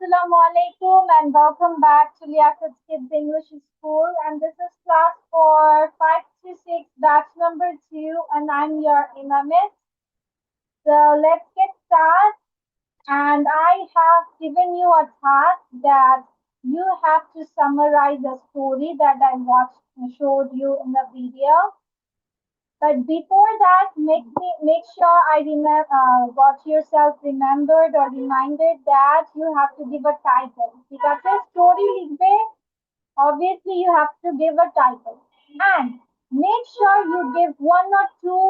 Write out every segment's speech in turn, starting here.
Assalamu alaikum and welcome back to Liaquat's Kids English School. And this is class for 5 to 6, batch number 2, and I'm your Imamit. So let's get started. And I have given you a task that you have to summarize a story that I showed you in the video. But before that, make sure I got yourself remembered or reminded that you have to give a title. ঠিক আছে? Story লিখবে, obviously you have to give a title. And make sure you give one or two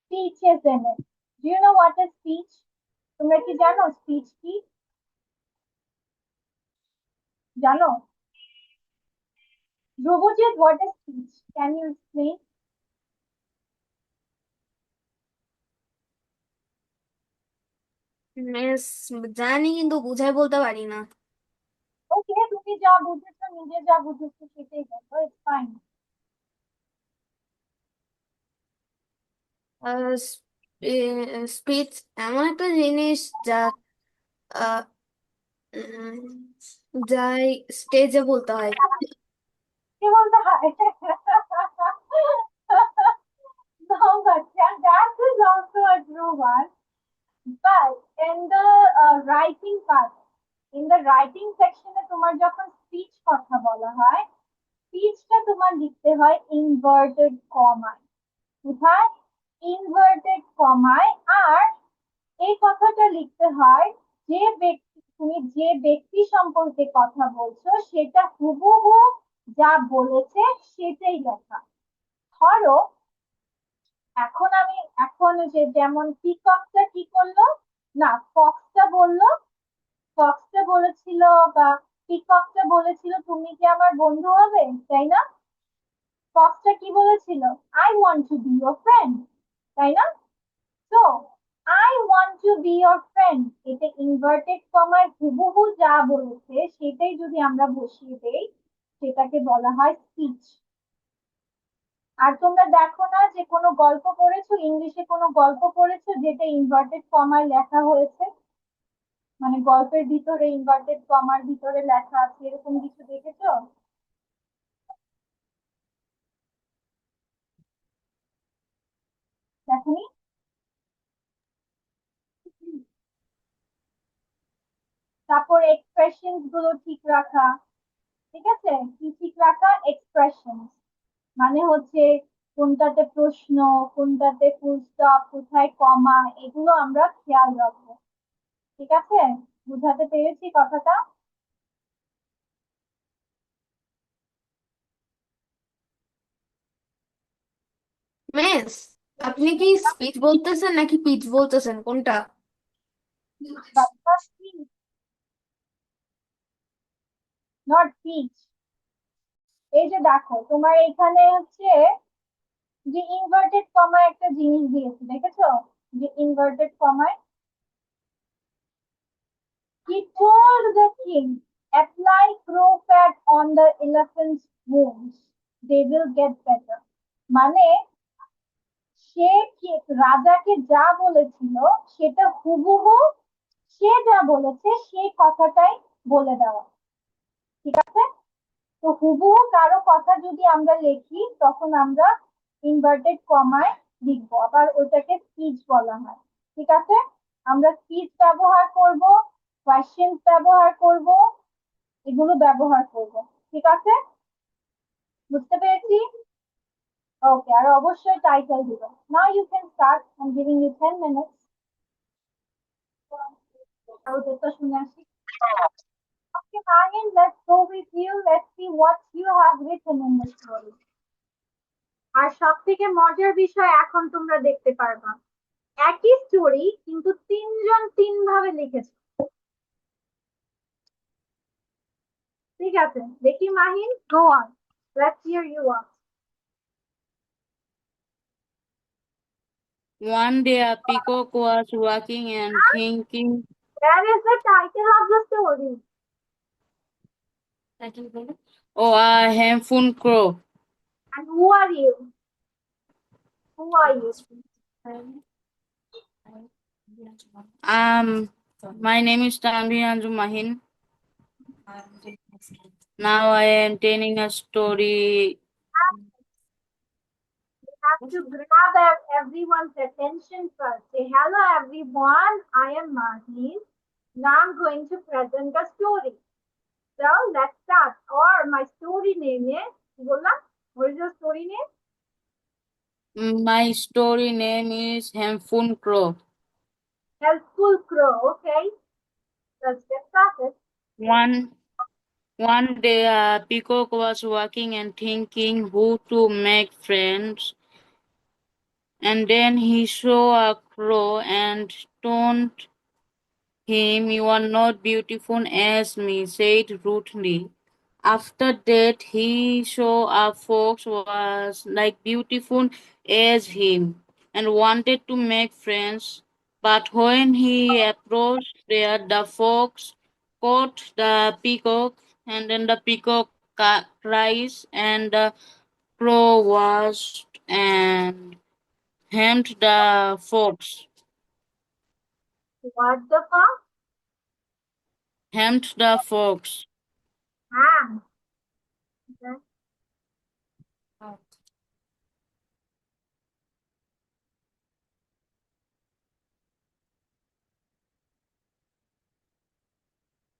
speeches in it. Do you know what is speech? তোমরা কি জানো speech কি? জানো? Dhruvajit, what is speech? Can you explain? Miss জানি কিন্তু বুঝাই বলতে পারি না। Okay, তুমি যা বুঝেছো নিজে যা বুঝেছো সেটাই বলো. It's fine. স্পিচ এমন একটা জিনিস যা আহ, উম, যাই স্টেজে বলতে হয়। কি বলতে হয়? No, but that is also a true one. But in the writing part, in the writing section এ তোমার যখন স্পিচ কথা বলা হয়, স্পিচটা তোমার লিখতে হয় ইনভার্টেড কমায়। কোথায়? ইনভার্টেড কমায়। আর এই কথাটা লিখতে হয় তুমি যে ব্যক্তি সম্পর্কে কথা বলছো সেটা হুবহু যা বলেছে সেটাই লেখা। ধরো এখন যেমন পিককটা কি করলো, না ফক্সটা বললো, ফক্সটা বলেছিল বা পিককটা বলেছিল তুমি কি আমার বন্ধু হবে, তাই না? ফক্সটা কি বলেছিল? I want to B your friend, তাই না? তো I want to B your friend, এটা ইনভার্টেড কমায় হুবহু যা বলেছে সেটাই যদি আমরা বসিয়ে দেই সেটাকে বলা হয় স্পিচ। আর তোমরা দেখো না যে কোনো গল্প পড়েছো, ইংলিশে কোনো গল্প পড়েছো যেটা ইনভার্টেড কমায় লেখা হয়েছে, মানে গল্পের ভিতরে ইনভার্টেড কমার ভিতরে লেখা আছে, এরকম কিছু দেখেছো? দেখনি? তারপর এক্সপ্রেশন গুলো ঠিক রাখা, ঠিক আছে? কি ঠিক রাখা? এক্সপ্রেশন মানে হচ্ছে কোনটাতে প্রশ্ন, কোনটাতে ফুল স্টপ, কোথায় কমা, এগুলো আমরা খেয়াল রাখবো। ঠিক আছে? বুঝাতে পেরেছি কথাটা? মিস, আপনি কি স্পিচ বলতেছেন নাকি পিচ বলতেছেন, কোনটা? Not speech. এই যে দেখো তোমার এখানে হচ্ছে যে ইনভার্টেড কমায় একটা জিনিস দিয়েছে, দেখেছো? যে ইনভার্টেড কমায় he told the king, apply crow fat on the elephant's wounds, they will get better। মানে সে রাজাকে যা বলেছিল সেটা হুবহু সে যা বলেছে সেই কথাটাই বলে দেওয়া। ঠিক আছে? তো হুবহু কারো কথা যদি আমরা লিখি তখন আমরা ইনভার্টেড কমায় লিখবো, আবার ওটাকে স্পিচ বলা হয়। ঠিক আছে? আমরা স্পিচ ব্যবহার করব, কোয়েশ্চেন ব্যবহার করব, এগুলো ব্যবহার করব। ঠিক আছে? বুঝতে পেরেছি? ওকে, আর অবশ্যই টাইটেল দিব। Now you can start, I am giving you 10 minutes. ওদেরটা শুনে আসি। Okay, Mahin, let's go with you. Let's see what you have written in the story. আর সব থেকে মজার বিষয় এখন তোমরা দেখতে পারবা, একই স্টোরি কিন্তু তিনজন তিন ভাবে লিখেছে। ঠিক আছে, দেখি Mahin, go on, let's hear you out. One day a peacock was walking and thinking, Where is the title of the story? oh, a handsome crow. And who are you? Who are you? Um, My name is Tanvi Anju Mahin. Now I am telling a story. You have to grab everyone's attention first. Say, hello everyone, I am Mahin. Now I'm going to present a story. So let's start. Or my story name is, what is your story name? My story name is Hemphun Crow. Helpful Crow, okay. Let's get started. One day, a peacock was walking and thinking who to make friends, and then he saw a crow and told him, "You are not beautiful as me," said rudely. After that, he saw a fox was like beautiful as him and wanted to make friends. But when he approached there, the fox caught the peacock, and then the peacock cries, and the crow was and hemmed the fox. What the fuck? Hemmed the fox. Ham. Okay.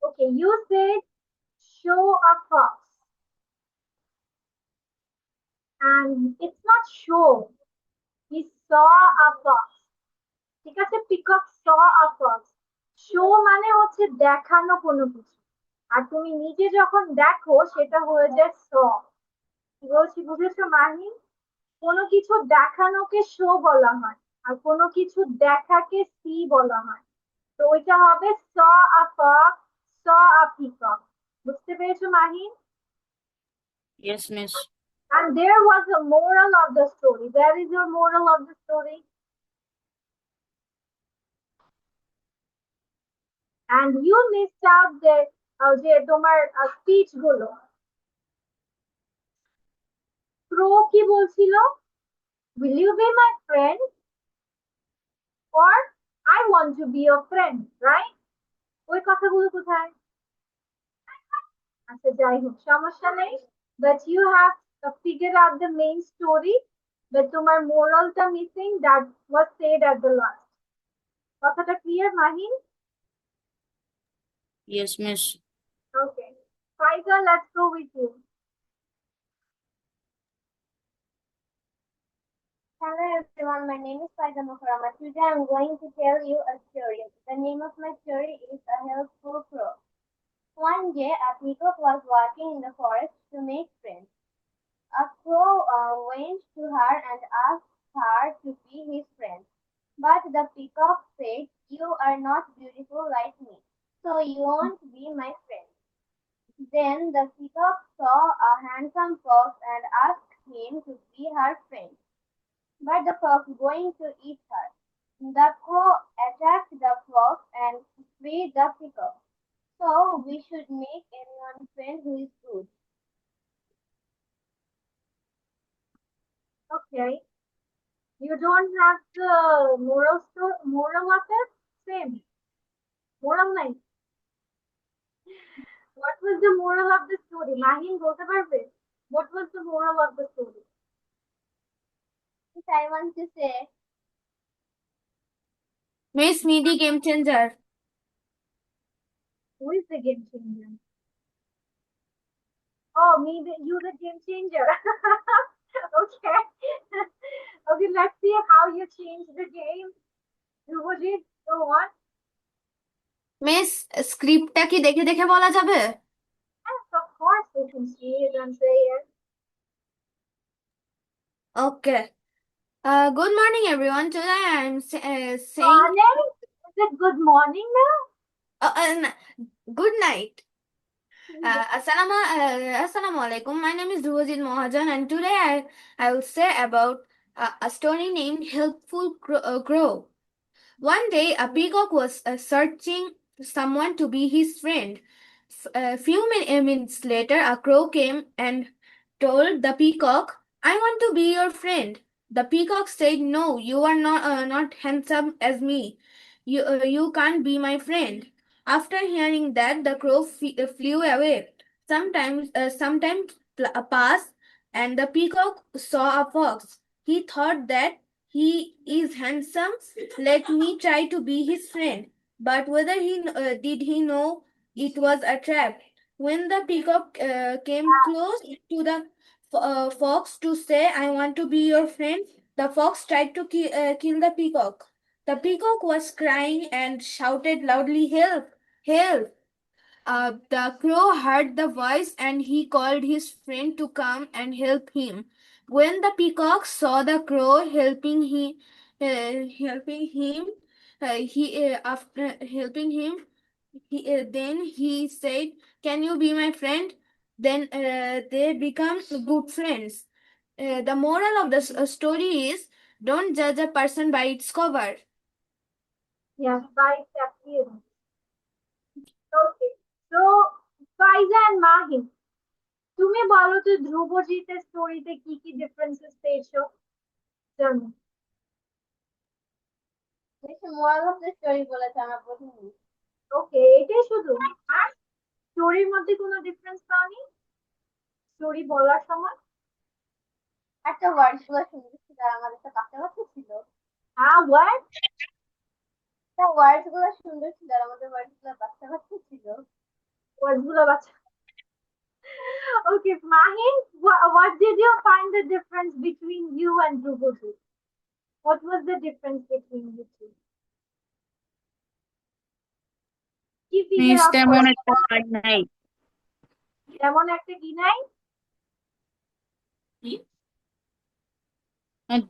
Okay, you said show a fox. And it's not show. He saw a fox. ঠিক আছে, peacock saw a fox. Show মানে হচ্ছে দেখানো কোনো কিছু, আর তুমি নিজে যখন দেখো সেটা হয়ে যায় স। কি বলছি বুঝেছো মাহি? কোনো কিছু দেখানোকে শো বলা হয়, আর কোনো কিছু দেখাকে সি বলা হয়। তো ওইটা হবে স আ ফক্স, স আ পিকক। বুঝতে পেরেছো Mahi? Yes, miss. And there was a moral of the story. Where is your moral of the story? And you missed out যে তোমার স্পিচ গুলো। প্রো কি বলছিল? Will you be my friend? Or I want to be your friend, right? ওই কথাগুলো কোথায়? আচ্ছা যাই হোক, সমস্যা নেই। But you have figured out the main story, but তোমার moralটা missing, that was said at the last. কথাটা clear, Mahin? Yes, miss. Okay. Faiza, let's go with you. Hello everyone, my name is Faiza Mukarrama. Today I'm going to tell you a story. The name of my story is A Helpful Crow. One day, a peacock was walking in the forest to make friends. A crow went to her and asked her to be his friend. But the peacock said, "You are not beautiful like me, so you won't be my friend." Then the peacock saw a handsome fox and asked him to be her friend. But the fox going to eat her. The crow attacked the fox and freed the peacock. So we should make anyone friend who is good. Okay. You don't have the moral of it? Same. Moral নাই? What was the moral of the story? Mahin বলতে পারবে? What was the moral of the story? If I want to say, Miss Meedy game changer. Who is the game changer? Oh, me, you the game changer. Okay. Okay, let's see how you change the game. Dhruvoji, go on. Miss স্ক্রিপ্টটা কি দেখে দেখে বলা যাবে? Yes, of course you can see it and say it. Okay. Good morning, everyone. Today I'm saying Morning? Is it good morning now? good night. Assalamu alaikum. My name is Dhruwajit Mohajan, and today I will say about a story named Helpful Crow. One day, a peacock was searching someone to be his friend. A few minutes later, a crow came and told the peacock, "I want to be your friend." The peacock said, "No, you are not handsome as me. You can't be my friend." After hearing that, the crow flew away. Some time passed, and the peacock saw a fox. He thought that he is handsome. Let me try to be his friend. But whether he know it was a trap? When the peacock came close to the fox to say, "I want to be your friend," the fox tried to kill the peacock. The peacock was crying and shouted loudly, "Help! Help!" The crow heard the voice and he called his friend to come and help him. When the peacock saw the crow helping him, he after helping him, then he said, "Can you be my friend?" Then they become good friends. The moral of the story is, don't judge a person by its cover. Yes, by its appearance. Okay. So, Faiza and Mahin, তুমি বলো তো ধ্রুবজিতের স্টোরিতে কি কি differences পেয়েছো? জানো? Moral of the story বলেছে আমার প্রথমে। ওকে, এটাই শুধু? আর স্টোরির মধ্যে কোনো ডিফারেন্স পাওনি স্টোরি বলার সময়? একটা ওয়ার্ড গুলো সুন্দর ছিল আর আমাদের তো কাছাকাছি ছিল। হ্যাঁ, ওয়ার্ড? তা ওয়ার্ড গুলো সুন্দর ছিল আর আমাদের ওয়ার্ড গুলো বাচ্চা বাচ্চা ছিল। ওয়ার্ড গুলো বাচ্চা। Okay, Mahin, what did you find the difference between you and Dhrubajit? What was the difference between you two? কি ফিগার মিস আউট তেমন করেছো? একটা পাই নাই। তেমন একটা কি নাই?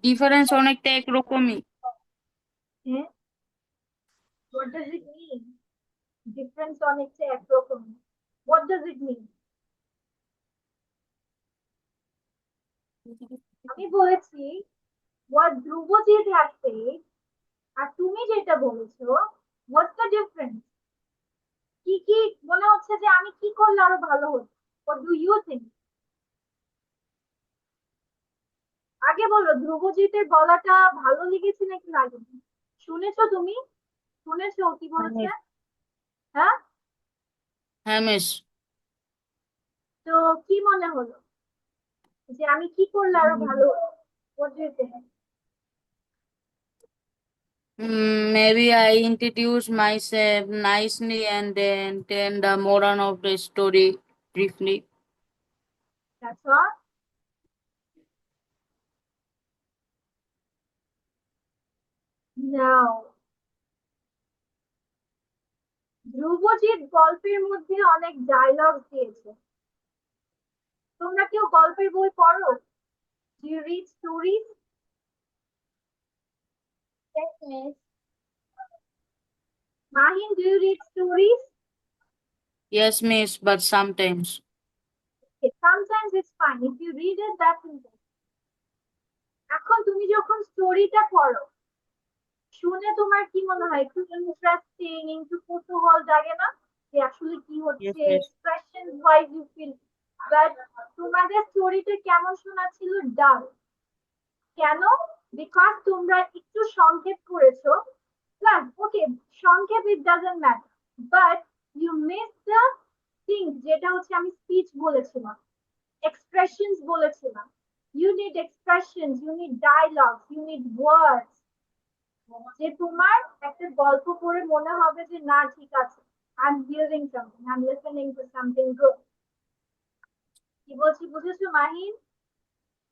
ডিফারেন্স অনেকটা একরকমই। হ্যাঁ, what does it mean? Difference অনেকটা একরকম। What does it mean? আমি বলেছি what Dhrubajit has said আর তুমি যেটা বলেছো, what's the difference? কি কি মনে হচ্ছে যে আমি কি করলে আরো ভালো হতো? What do you think? আগে বলো, ধ্রুবজিতের গলাটা ভালো লেগেছে নাকি লাগেনি? শুনেছো তুমি? শুনেছো কি বলেছে? হ্যাঁ, হ্যাঁ মিস। তো কি মনে হলো যে আমি কি করলে আরো ভালো হতো? What do you think? Maybe I introduce myself nicely and then tell the moral of the story briefly. That's all? No. ধ্রুবজিৎ গল্পের মধ্যে অনেক ডায়লগ দিয়েছে। তোমরা কেউ গল্পের বই পড়ো? Do you read stories? Yes, miss. Mahin, do you read stories? Yes miss, but sometimes. Okay, sometimes it's fine. If you read it, that's interesting. এখন তুমি যখন স্টোরিটা পড়ো, শুনে তোমার কি মনে হয়? একটু ইন্টারেস্টিং, একটু কৌতূহল জাগে না যে আসলে কি Yes হচ্ছে? miss. Expression wise you feel, but তোমাদের স্টোরিটা কেমন শোনাচ্ছিল? ডাল। কেন? বিকজ তোমরা একটু সংক্ষেপ করেছো। প্লাস ওকে, সংক্ষেপ it doesn't matter, but you miss the things, যেটা হচ্ছে আমি স্পিচ বলেছিলাম, এক্সপ্রেশনস বলেছিলাম। You need expressions, you need dialogues, you need words, যে তোমার একটা গল্প পড়ে মনে হবে যে না ঠিক আছে, I am hearing something, I am listening to something good. কি বলছি বুঝেছো মাহিন?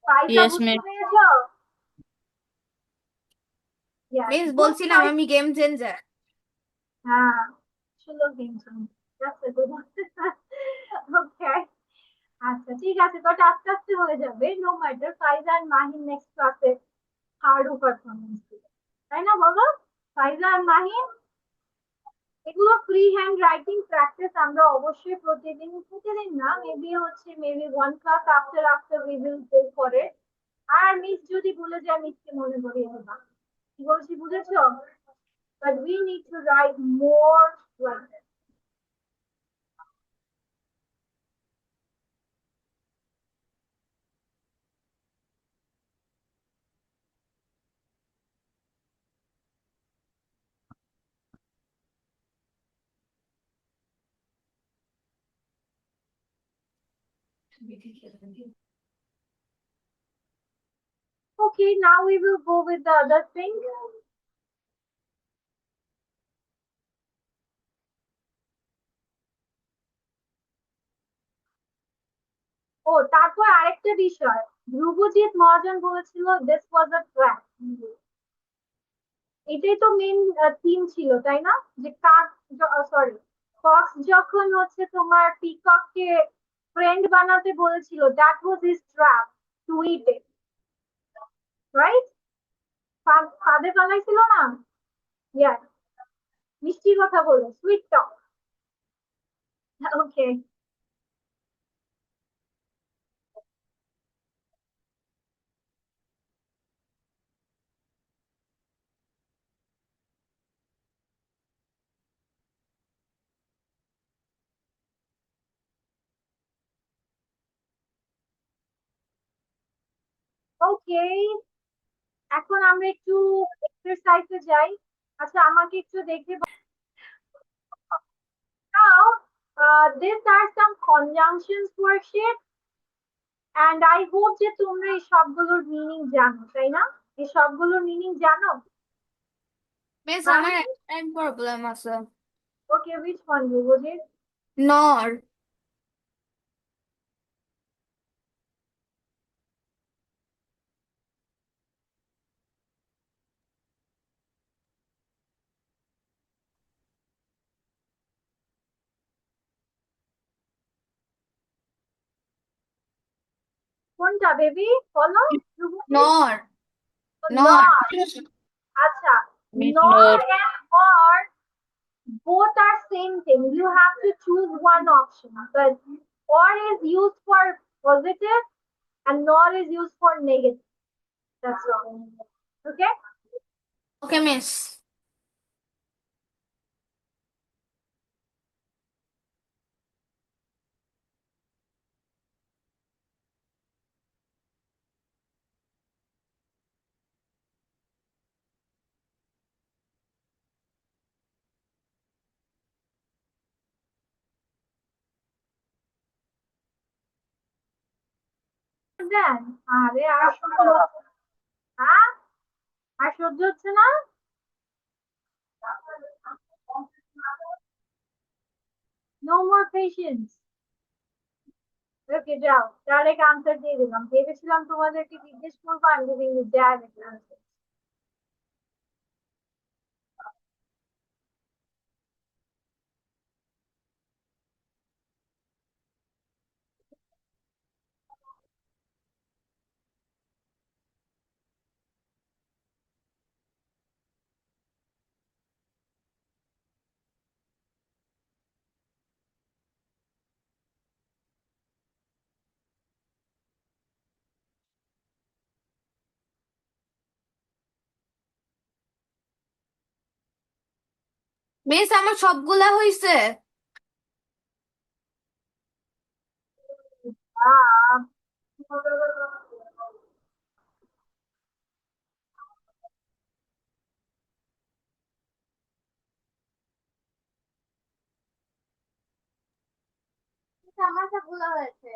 ফাইজা Yes বুঝতে miss. পেরেছো? Yes, মিস good বলছিলাম fight. আমি গেম চেঞ্জার। হ্যাঁ, সুন্দর গেম শুনি। That's a good one. Okay. আচ্ছা ঠিক আছে, বাট আস্তে আস্তে হয়ে যাবে। নো ম্যাটার, ফাইজা আর মাহিন নেক্সট ক্লাসে আরো পারফরমেন্স দিবে, তাই না বলো? ফাইজা আর মাহিন, এগুলো ফ্রি হ্যান্ড রাইটিং প্র্যাকটিস আমরা অবশ্যই প্রতিদিন, প্রতিদিন না, maybe one class after after we will go for it. আর মিস যদি ভুলে যায়, মিসকে মনে করিয়ে দেবা। কি বলছি বুঝেছো? But we need to right more like that. Okay, now we will go with the other thing. ও তারপর আরেকটা বিষয়, ধ্রুবজিৎ মহাজন বলেছিল দিস ওয়াজ আ ট্র্যাপ। এটাই তো মেইন থিম ছিল, তাই না? যে কাক, সরি, ফক্স যখন হচ্ছে তোমার পিকককে ফ্রেন্ড বানাতে বলেছিল, that was his trap to eat it, right? ফাঁদে ফেলাইছিল না? ইয়া, মিষ্টি কথা বলে, সুইট টক। ওকে, ওকে, এখন আমরা একটু এক্সারসাইজে যাই। আচ্ছা, আমাকে একটু দেখে now, these are some conjunctions worksheet and I hope যে তোমরা এই সবগুলোর মিনিং জানো, তাই না? এই সবগুলোর মিনিং জানো? মিস হ্যাঁ? আমার একটা প্রবলেম আছে। Okay, which one, Rubojit? নর। কোনটা বেবি বলো? নর। নর। নর। আচ্ছা, Miss nor Noor. and or both are same thing. You have to choose one option. But or is used for positive and nor is used for negative. That's wrong. Okay? Okay miss. Then, আরে আর সহ্য হচ্ছে না। হ্যাঁ? আর সহ্য হচ্ছে না? No more patience. ওকে, যাও, ডাইরেক্ট আনসার দিয়ে দিলাম। ভেবেছিলাম তোমাদেরকে জিজ্ঞেস করবো, আমি giving you direct answer. Miss আমার সবগুলা হইছে। আমার সবগুলো হয়েছে।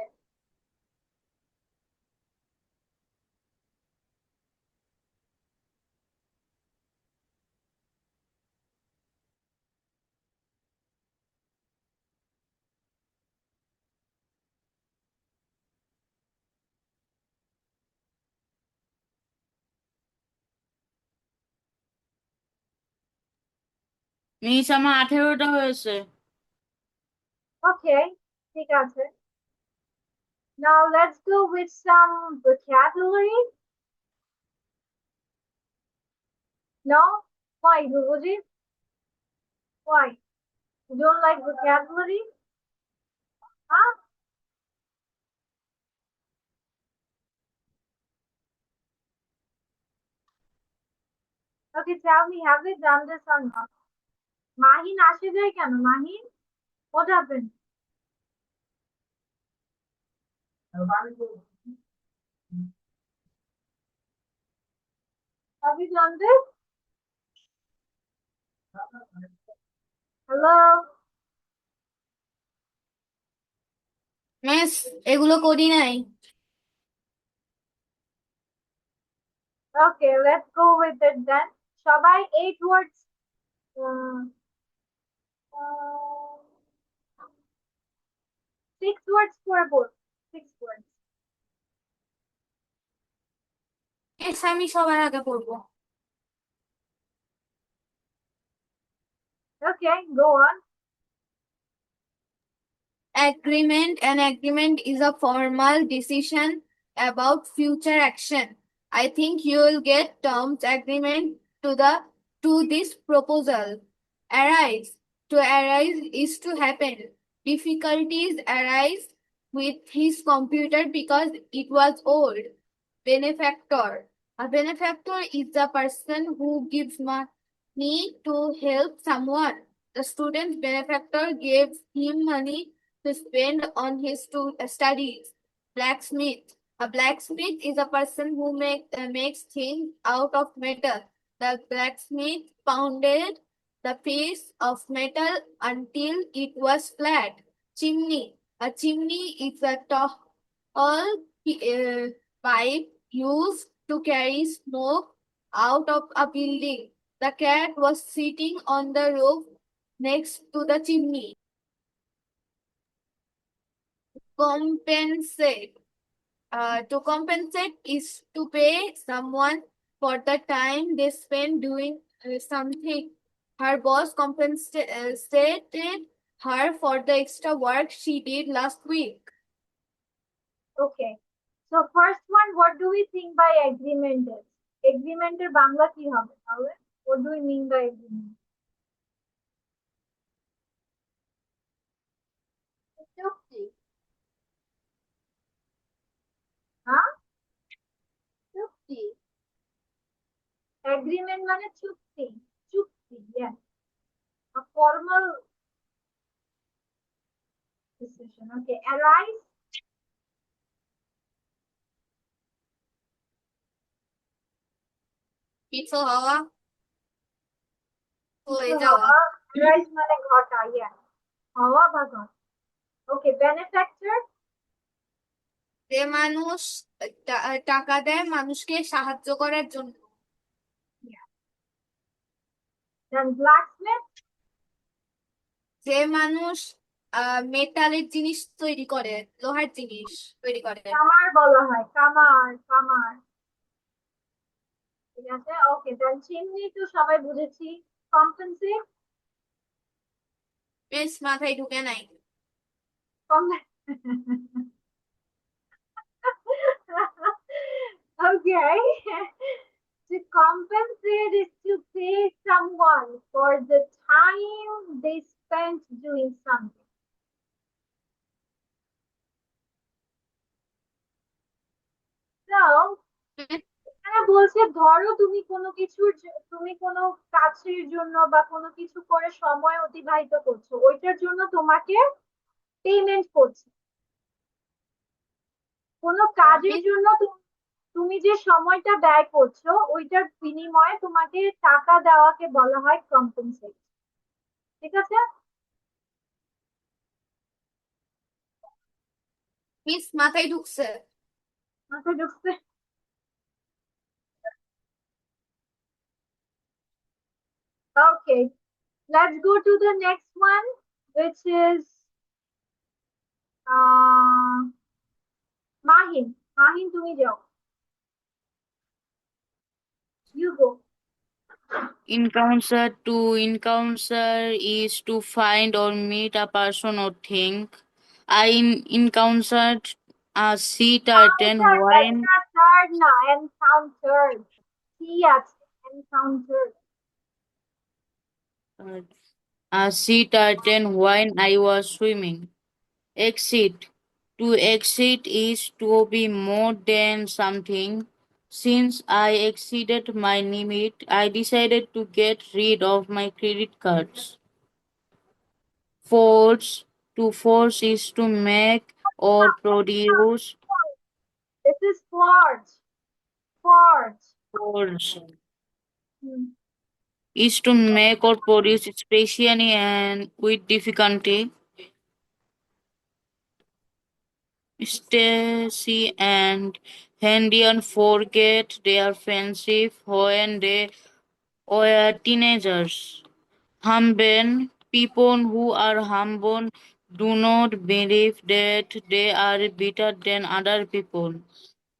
মিস আমার 18টা হয়েছে। ওকে, ঠিক আছে। Now let's go with some vocabulary. No? Why, Guruji? Why? You don't like vocabulary? Huh? Okay, tell me, have we done this or not? Mahin আসে যায় কেন? Mahin? What happened? Have we done this? Hello? Miss এগুলো করি নাই। Okay, let's go with it then. সবাই 8 words, uh, 6 words for both. 6 words. S আমি সবার আগে পড়বো। Okay, go on. Agreement. An agreement is a formal decision about future action. I think you will get terms agreement to this proposal. Arise. To arise is to happen. Difficulties arise with his computer because it was old. Benefactor. A benefactor is the person who gives money to help someone. The student's benefactor gave him money to spend on his studies. Blacksmith. A blacksmith is a person who makes things out of metal. The blacksmith pounded the piece of metal until it was flat. Chimney. A chimney is a tall pipe used to carry smoke out of a building. The cat was sitting on the roof next to the chimney. Compensate. To compensate is to pay someone for the time they spend doing something. Her boss compensated her for the extra work she did last week. Okay. So first one, what do we think by agreement is? Agreement এর বাংলা কি হবে তাহলে? What do we mean by agreement? চুক্তি। হ্যাঁ? চুক্তি। Agreement মানে চুক্তি। চুক্তি, yes. A formal decision. Okay. Arise. কিছু হওয়া, হয়ে কিছু যাওয়া। হওয়া। Arise মানে ঘটা, yes. হওয়া বা ঘটা। Okay. Benefactor. যে মানুষ টাকা দেয় মানুষকে সাহায্য করার জন্য। Then blacksmith. যে মানুষ মেটালের জিনিস তৈরি করে, লোহার জিনিস তৈরি করে। কামার বলা হয়, কামার, কামার। ঠিক আছে, ওকে। দেন চিমনি তো সবাই বুঝেছি। কম্পেনসেট। বেশ মাথায় ঢুকে নাই। Okay. To compensate is to pay someone for the time they spent doing something. So, এখানে বলছে ধরো তুমি কোনো কিছুর তুমি কোনো কাজের জন্য বা কোনো কিছু করে সময় অতিবাহিত করছো, ওইটার জন্য তোমাকে পেমেন্ট করছে। কোনো কাজের জন্য তুমি যে সময়টা ব্যয় করছো ওইটার বিনিময়ে তোমাকে টাকা দেওয়াকে বলা হয় কম্পেনসেট। ঠিক আছে? মিস মাথায় ঢুকছে। মাথায় ঢুকছে? Okay, let's go to the next one, which is Mahin. Mahin তুমি যাও। You go. Encounter. To encounter is to find or meet a person or thing. I encountered a sea turtle when না, encountered। কি আছে? Encountered। a sea turtle when I was swimming. Exit. To exit is to be more than something. Since I exceeded my limit, I decided to get rid of my credit cards. Force. To force is to make or produce. This is forge. Forge। Force Hmm. is to make or produce, especially and with difficulty. Stacy and Hendian forget their friendship when they were teenagers. Humble people who are humble do not believe that they are better than other people.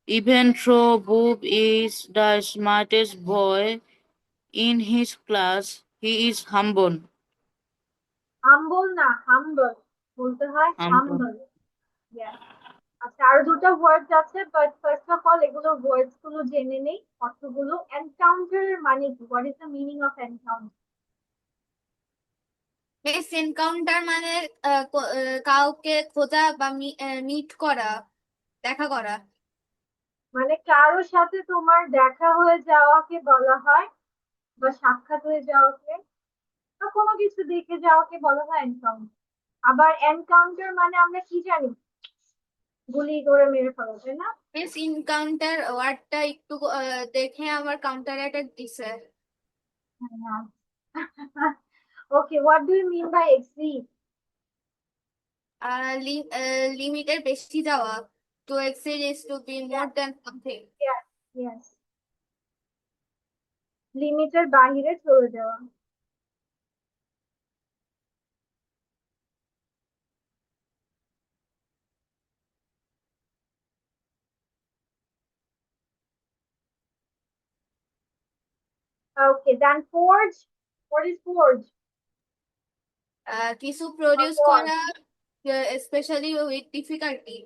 Even though Bob is the smartest boy in his class, he is humble. হাম্বল না, হাম্বল বলতে হয়, Humble. হাম্বল। Yes. আচ্ছা, আরো দুটো ওয়ার্ডস আছে, but first of all এগুলো ওয়ার্ডস গুলো জেনে নেই, অর্থগুলো। এনকাউন্টার মানে কি? What is the meaning of encounter? Miss encounter মানে কাউকে খোঁজা বা মিট করা, দেখা করা। মানে কারোর সাথে তোমার দেখা হয়ে যাওয়াকে বলা হয়, বা সাক্ষাৎ হয়ে যাওয়াকে, বা কোনো কিছু দেখে যাওয়াকে বলা হয় এনকাউন্টার। আবার এনকাউন্টার মানে আমরা কি জানি? গুলি করে মেরে ফেলা, তাই না? মিস এনকাউন্টার ওয়ার্ডটা একটু দেখে আমার কাউন্টার অ্যাটাক দিছে। Okay, what do you mean by exceed? লিমিটের বেশি যাওয়া। To exceed is to be more than something. Yes, লিমিটের বাহিরে চলে যাওয়া। Okay, then forge. What is forge? কিছু প্রডিউস করা, স্পেশালি উইথ ডিফিকাল্টি।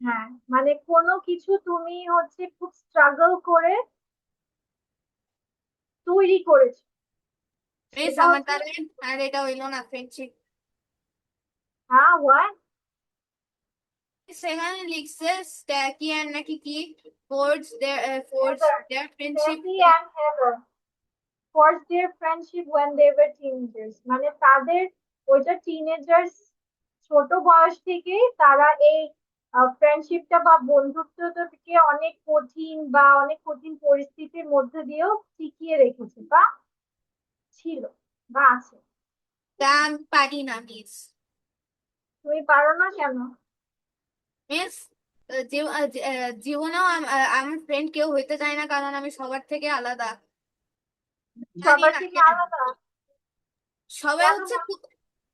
হ্যাঁ, মানে কোনো কিছু তুমি হচ্ছে খুব স্ট্রাগল করে তৈরি করেছো, মিস এটা আমার হচ্ছে। দ্বারা আর এটা হইলো না ফ্রেন্ডশিপ। হ্যাঁ, হোয়াট? সেখানে লিখছে স্ট্যাকি এন্ড নাকি কি forge Heather. Their friendship. Steffi and Heather forged their friendship when they were teenagers. মানে তাদের ওইটা টিনেজার্স, ছোট বয়স থেকেই তারা এই ফ্রেন্ডশিপটা বা বন্ধুত্বটাকে অনেক কঠিন বা অনেক কঠিন পরিস্থিতির মধ্যে দিয়েও টিকিয়ে রেখেছে, বা ছিল, বা আছে। তা আমি পারি না মিস। তুমি পারো না কেন? মিস জীবনেও আমার ফ্রেন্ড কেউ হইতে চায় না, কারণ আমি সবার থেকে আলাদা। জানি সবার না থেকে কেন। আলাদা? সবাই কেন? হচ্ছে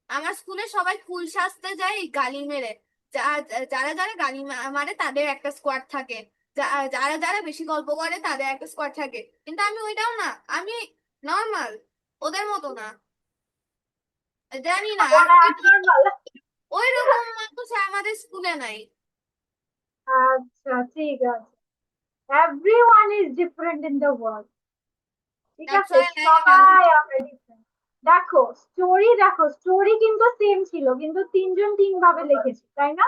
আমার স্কুলে সবাই ফুল সাজতে যায় গালি মেরে। যারা যারা গালি মারে তাদের একটা স্কোয়াড থাকে, যারা যারা বেশি গল্প করে তাদের একটা স্কোয়াড থাকে, কিন্তু আমি ওইটাও না। আমি নর্মাল, ওদের মতো না। জানি না, আর ওরা abnormal? ওই রকম মানুষ আমাদের স্কুলে নাই। আচ্ছা, ঠিক আছে। Everyone is different in the world. ঠিক That's আছে, why সবাই আমরা different। দেখো স্টোরি, দেখো স্টোরি কিন্তু সেম ছিল, কিন্তু তিনজন তিন ভাবে লিখেছে, তাই না?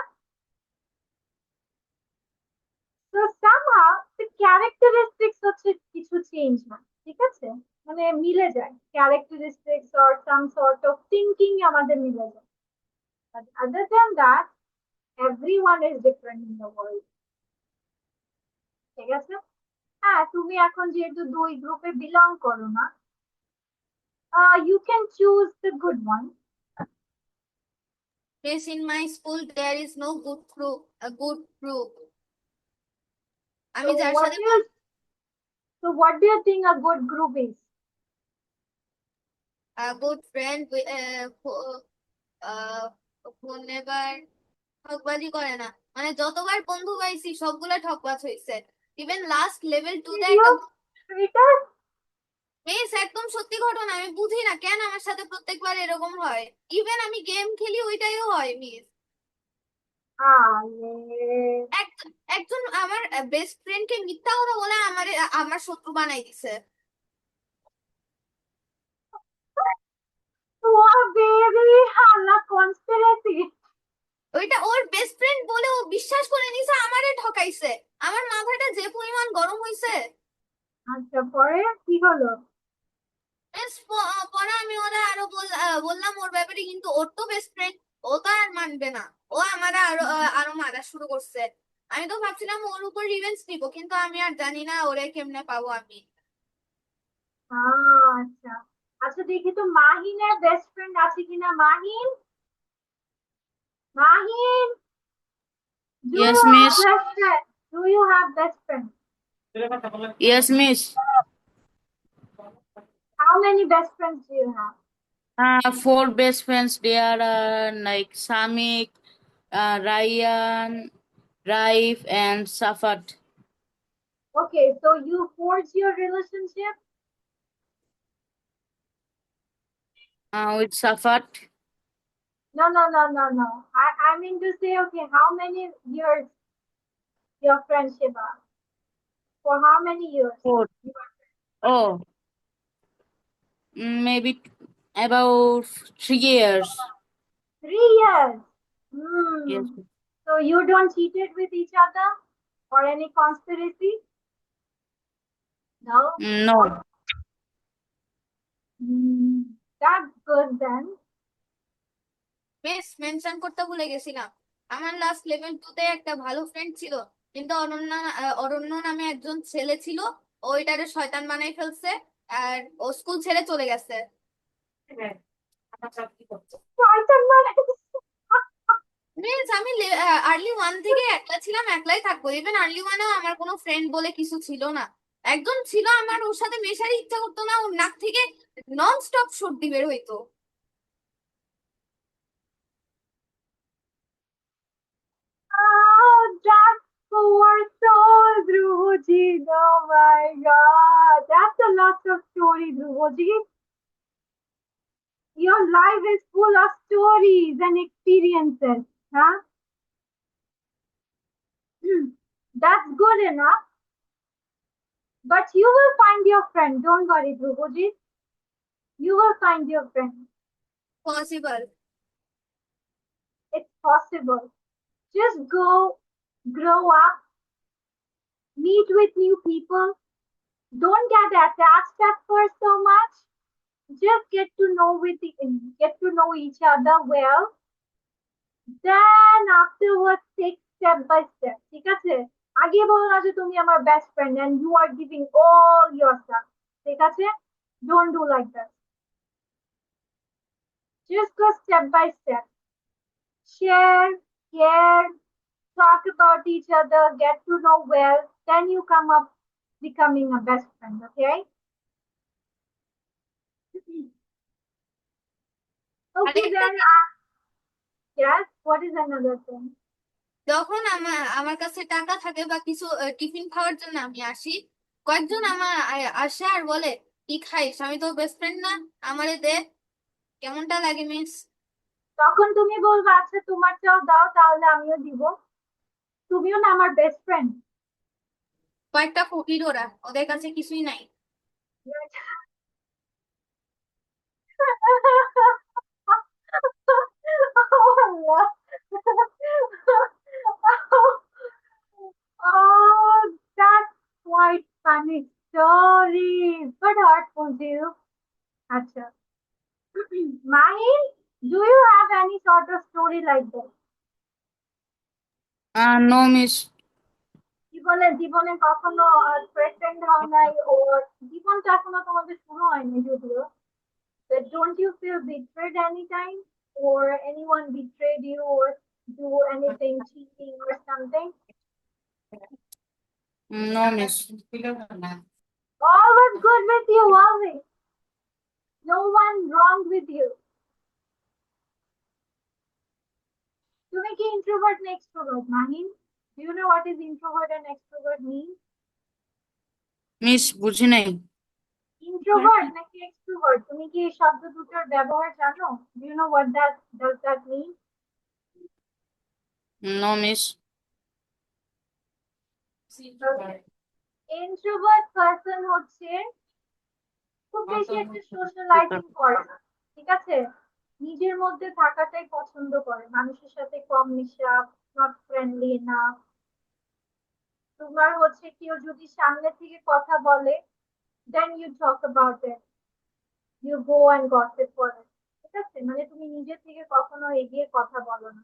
তো somehow the characteristics হচ্ছে কিছু চেঞ্জ না, ঠিক আছে? মানে মিলে যায়, characteristics or some sort of thinking আমাদের মিলে যায়, but other than that everyone is different in the world। ঠিক আছে। হ্যাঁ, তুমি এখন যেহেতু দুই গ্রুপে বিলং করো না, you can choose the good one। Yes, in my school there is no good group, a good group. So আমি যার what সাথে do you so what do you think a good group is? a good friend who never ঠকবাজি করে না। মানে যতবার বন্ধু পাইছি সবগুলা ঠকবাজ হয়েছে। ইভেন লাস্ট লেভেল 2 তে একটা Serious? Twitter? মিস, একদম সত্যি ঘটনা। আমি বুঝি না কেন আমার সাথে প্রত্যেকবার এরকম হয়। ইভেন আমি গেম খেলি ওইটাইও হয় মিস। একজন আমার বেস্ট ফ্রেন্ড কে মিথ্যা কথা বলে আমার শত্রু বানাই দিছে। Wow, baby, হাল্লা conspiracy। ওইটা ওর বেস্ট ফ্রেন্ড বলে ও বিশ্বাস করে নিছে, আমারে ঠকাইছে। আমার মাথাটা যে পরিমাণ গরম হইছে। আচ্ছা, পরে কি হলো? পরে আমি ওরা আরো বললাম ওর ব্যাপারে, কিন্তু ওর তো বেস্ট ফ্রেন্ড, ও তো আর মানবে না। ও আমারে আরো আরো মারা শুরু করছে। আমি তো ভাবছিলাম ওর উপর রিভেঞ্জ নিব, কিন্তু আমি আর জানি না ওরে কেমনে পাবো আমি। আচ্ছা আচ্ছা, দেখি তো মাহিনের বেস্ট ফ্রেন্ড আছে কিনা। Mahin, Maheen, do Yes, you have miss. best friend? Do you have best friend? Yes, miss. How many best friends do you have? 4 best friends. They are like Samik, Ryan, Raif, and Safat. Okay, so you forge your relationship? With Safat, No. I mean to say, okay, how many years your friendship are? For how many years? 4. You are Oh, maybe about 3 years. 3 years. Yes. So you don't cheated with each other or any conspiracy? No. No. That's good then. Miss mention করতে ভুলে গেছিলাম, আমার last level 2 তে একটা ভালো friend ছিল, কিন্তু অরণ্য নামে একজন ছেলে ছিল, ওইটারে শয়তান বানাই ফেলছে আর ও স্কুল ছেড়ে চলে গেছে। শয়তান বানাই দিছে। মিস আমি আর্লি 1 থেকে একলা ছিলাম, একলাই থাকবো। ইভেন আর্লি 1এও আমার কোনো ফ্রেন্ড বলে কিছু ছিল না। একজন ছিল, আমার ওর সাথে মেশারই ইচ্ছা করতো না, ওর নাক থেকে নন স্টপ সর্দি বের হইতো। That's poor soul, Dhruvajit. Oh my God. That's a lot of story, Dhruvajit. Your life is full of stories and experiences, huh? That's good enough. But you will find your friend. Don't worry, Dhruvajit. You will find your friend. Possible. It's possible. Just go, grow up, meet with new people. Don't get attached at first so much. Just get to know each other well. Then afterwards take step by step. ঠিক আছে? আগে বলো না যে তুমি আমার best friend and you are giving all yourself. ঠিক আছে? Don't do like that. Just go step by step. Share, care, talk about each other, get to know well. Then you come up becoming a best friend. Okay? Okay আরেকটা then. Yes. What is another thing? যখন আমার আমার কাছে টাকা থাকে বা কিছু tiffin খাওয়ার জন্য আমি আসি, কয়েকজন আমার আসে আর বলে, কি খাইস, আমি তো বেস্ট ফ্রেন্ড না, আমারে দে। কেমনটা লাগে মিস? তখন তুমি বলবে আচ্ছা তোমারটাও দাও তাহলে আমিও দিব। তুমিও না আমার বেস্ট ফ্রেন্ড। কয়েকটা ফকির ওরা, ওদের কাছে কিছুই নাই। Oh, that's quite funny story, but hurtful too. Acha. Mahir, do you have any sort of story like this? No, miss. জীবনে কখনো প্রেগনেন্ট হও নাই ওর জীবনটা এখনো তোমাদের শুরু হয়নি যদিও, but don't you feel betrayed anytime or anyone betrayed you or do anything cheating or something? No, miss. All was good with you always. No one wrong with you. তুমি কি introvert না extrovert, Maheen? Do you know what is introvert and extrovert mean? Miss, বুঝি নাই। Introvert নাকি extrovert? তুমি কি এই শব্দ দুটোর ব্যবহার জানো? Do you know what does that mean? No, miss. Okay. Introvert person হচ্ছে খুব বেশি একটা সোশ্যালাইজিং করে না, ঠিক আছে? নিজের মধ্যে থাকাটাই পছন্দ করে, মানুষের সাথে কম মিশা, নট ফ্রেন্ডলি না। তোমার হচ্ছে কেউ যদি সামনে থেকে কথা বলে, then you talk about it, you go and gossip for it, ঠিক আছে? মানে তুমি নিজে থেকে কখনো এগিয়ে কথা বলো না,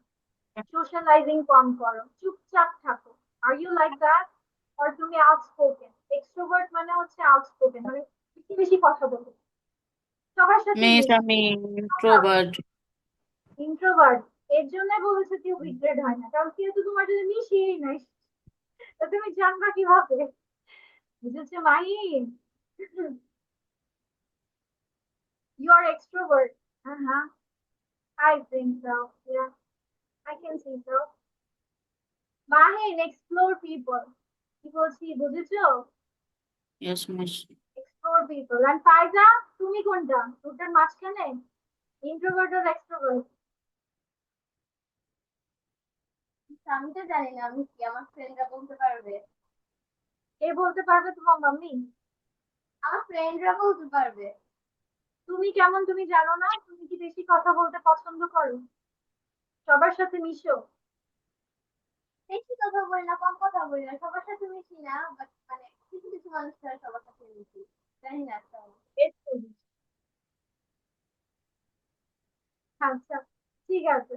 সোশ্যালাইজিং কম করো, চুপচাপ থাকো। Are you like that? আর তুমি আউটস্পোকেন? এক্সট্রোভার্ট মানে হচ্ছে আউটস্পোকেন, মানে বেশি বেশি কথা বলো, সবার সাথে Miss, মিশো। আমি introvert. ইন্ট্রোভার্ট। এর জন্য বলেছে কেউ বিগ্রেড হয় না, কারণ কেউ তো তোমার সাথে মিশিয়েই নাই, তো তুমি জানবা কিভাবে? বুঝেছো Mahin? You are extrovert. Uh-huh. I think so. Yeah, I can see so. Mahin, explore people. কি বলছি বুঝেছো? Yes, miss. Explore people. And Faiza, তুমি কোনটা? দুটার মাঝখানে? Introvert or extrovert? আমি তো জানি না আমি কি, আমার ফ্রেন্ডরা বলতে পারবে। কে বলতে পারবে? তোমার মাম্মি? আমার ফ্রেন্ডরা বলতে পারবে। তুমি কেমন তুমি জানো না? তুমি কি বেশি কথা বলতে পছন্দ করো? সবার সাথে মিশো? বেশি কথা বলি না, কম কথা বলি না, সবার সাথে মিশি না, বাট মানে কিছু কিছু মানুষ ছাড়া সবার সাথে মিশি। জানি না কেন। বেশ করিস। আচ্ছা, ঠিক আছে।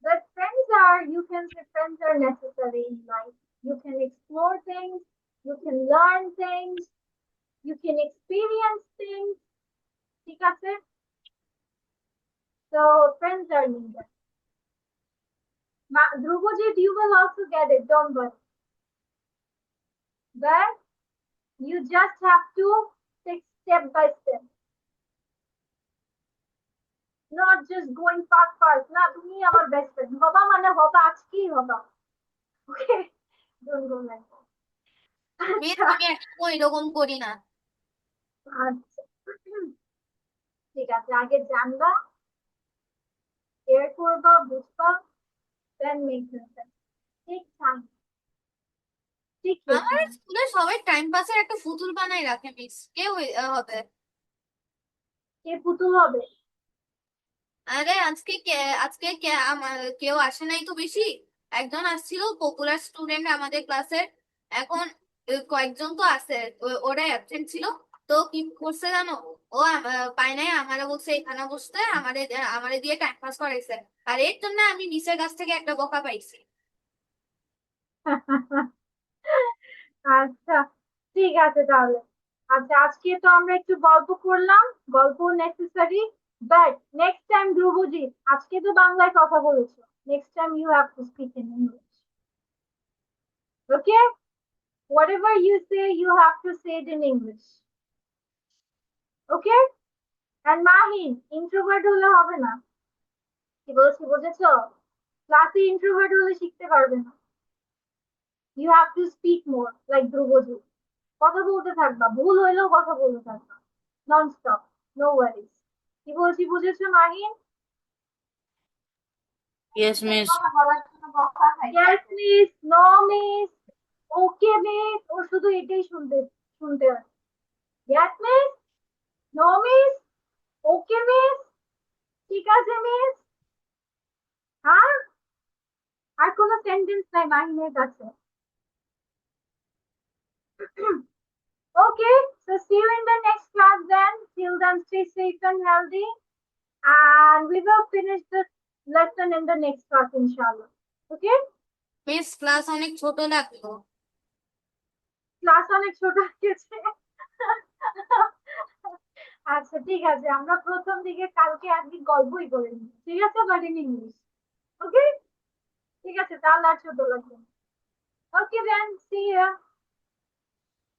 But friends are, you can say friends are necessary in life. You can explore things, you can learn things, you can experience things. ঠিক আছে? So friends are needed. Dhruvajit, you will also get it, don't worry. But you just have to take step by step. Not just going fast. না তুমি আমার best friend. হবা মানে হবা, আজকেই হবা। Okay? Don't go like that. Miss আচ্ছা, আমি একদম এরকম করি না। আচ্ছা। ঠিক আছে, আগে জানবা, কেয়ার করবা, বুঝবা, then make sense. Take time. Take your আমার time. স্কুলে সবাই টাইম পাসের একটা পুতুল বানাই রাখে মিস, কেউ হবে। কে পুতুল হবে? আরে আজকে কেউ আসে নাই তো বেশি, একজন আসছিল পপুলার স্টুডেন্ট আমাদের ক্লাসের। এখন কয়েকজন তো আছে, ওরা অ্যাবসেন্ট ছিল। তো কি করছে জানো, ও পায় নাই, আমারে বলছে এখানে বসতে, আমারে দিয়ে টাইম পাস করাইছে। আর এর জন্য আমি নিচের কাছ থেকে একটা বকা পাইছি। আচ্ছা, ঠিক আছে তাহলে। আচ্ছা, আজকে তো আমরা একটু গল্প করলাম, গল্প necessary, but next time Dhrubajit, আজকে তো বাংলায় কথা বলেছো, next time you have to speak in English. Okay? Whatever you say, you have to say it in English. Okay? And Mahin, introvert হলে হবে না। কি বলছি বুঝেছো? ক্লাসে introvert হলে শিখতে পারবে না। You have to speak more, like ধ্রুবজিৎ। কথা বলতে থাকবা, ভুল হইলেও কথা বলতে থাকবা, নন স্টপ, নো ওয়ারিজ। কি বলছি বুঝেছো মাহিন? Yes, miss. কথা বলার জন্য বকা খাই। Yes miss, no miss, okay miss, ও শুধু এটাই শুনতে শুনতে হয়। Yes miss, no miss, okay miss, ঠিক আছে মিস। হ্যাঁ, আর কোনো সেন্টেন্স নাই মাহিনের কাছে। Okay, so see you in the next class then. Till then, stay safe and healthy. And we will finish this lesson in the next class, inshallah. Okay? Miss class অনেক ছোট লাগলো। Class অনেক ছোট হয়েছে। আচ্ছা, ঠিক আছে, আমরা প্রথম দিকে কালকে আজকে গল্পই করে নিই, ঠিক আছে, বাট ইন ইংলিশ। ওকে? ঠিক আছে, তাহলে আর ছোট লাগবে। ওকে দেন, সি ইউ।